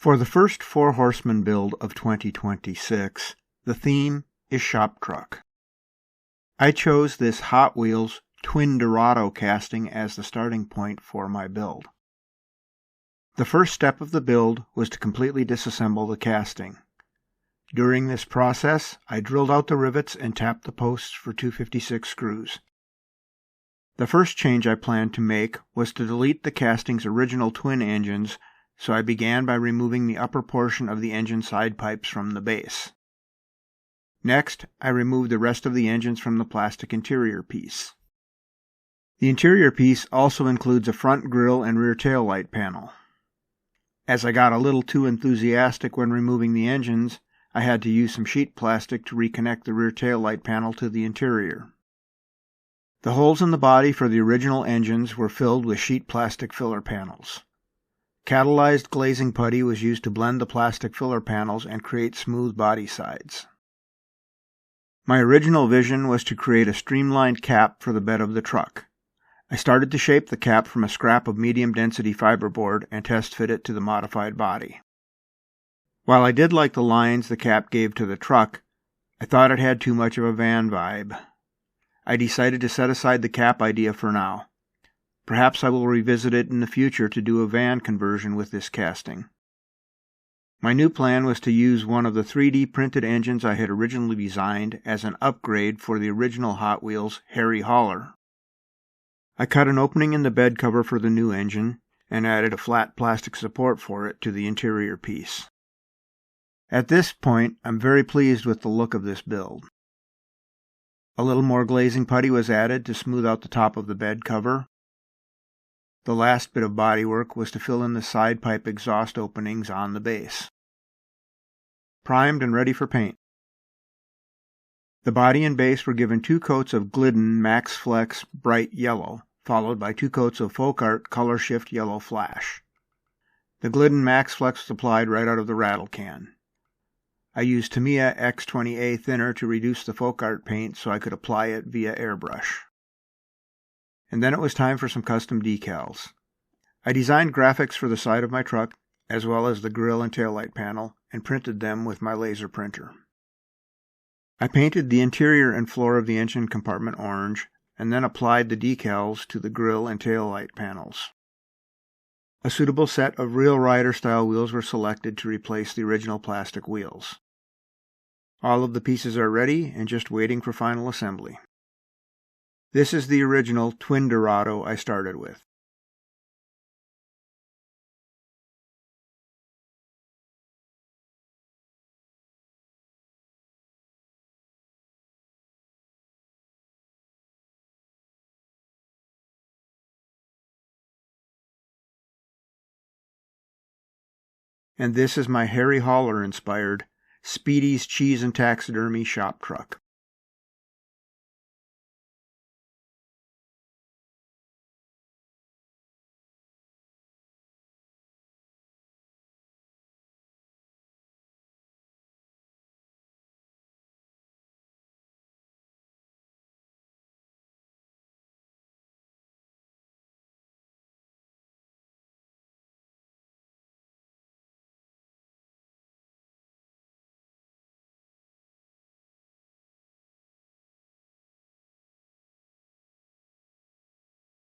For the first Four Horsemen build of 2026, the theme is shop truck. I chose this Hot Wheels twin Dorado casting as the starting point for my build. The first step of the build was to completely disassemble the casting. During this process, I drilled out the rivets and tapped the posts for 256 screws. The first change I planned to make was to delete the casting's original twin engines, so I began by removing the upper portion of the engine side pipes from the base. Next, I removed the rest of the engines from the plastic interior piece. The interior piece also includes a front grille and rear tail light panel. As I got a little too enthusiastic when removing the engines, I had to use some sheet plastic to reconnect the rear tail light panel to the interior. The holes in the body for the original engines were filled with sheet plastic filler panels. Catalyzed glazing putty was used to blend the plastic filler panels and create smooth body sides. My original vision was to create a streamlined cap for the bed of the truck. I started to shape the cap from a scrap of medium-density fiberboard and test-fit it to the modified body. While I did like the lines the cap gave to the truck, I thought it had too much of a van vibe. I decided to set aside the cap idea for now. Perhaps I will revisit it in the future to do a van conversion with this casting. My new plan was to use one of the 3D printed engines I had originally designed as an upgrade for the original Hot Wheels Harry hauler. I cut an opening in the bed cover for the new engine and added a flat plastic support for it to the interior piece. At this point, I'm very pleased with the look of this build. A little more glazing putty was added to smooth out the top of the bed cover. The last bit of bodywork was to fill in the side pipe exhaust openings on the base. Primed and ready for paint. The body and base were given 2 coats of Glidden Max Flex Bright Yellow, followed by 2 coats of Folk Art Color Shift Yellow Flash. The Glidden Max Flex was applied right out of the rattle can. I used Tamiya X20A thinner to reduce the Folk Art paint so I could apply it via airbrush. And then it was time for some custom decals. I designed graphics for the side of my truck, as well as the grille and taillight panel, and printed them with my laser printer. I painted the interior and floor of the engine compartment orange, and then applied the decals to the grille and taillight panels. A suitable set of real rider-style wheels were selected to replace the original plastic wheels. All of the pieces are ready and just waiting for final assembly. This is the original twin Dorado I started with. And this is my Harry Hauler-inspired Speedy's Cheese and Taxidermy shop truck.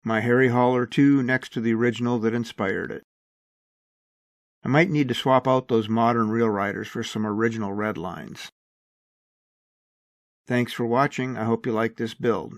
My Harry Hauler 2 next to the original that inspired it. I might need to swap out those modern Real Riders for some original red lines. Thanks for watching. I hope you like this build.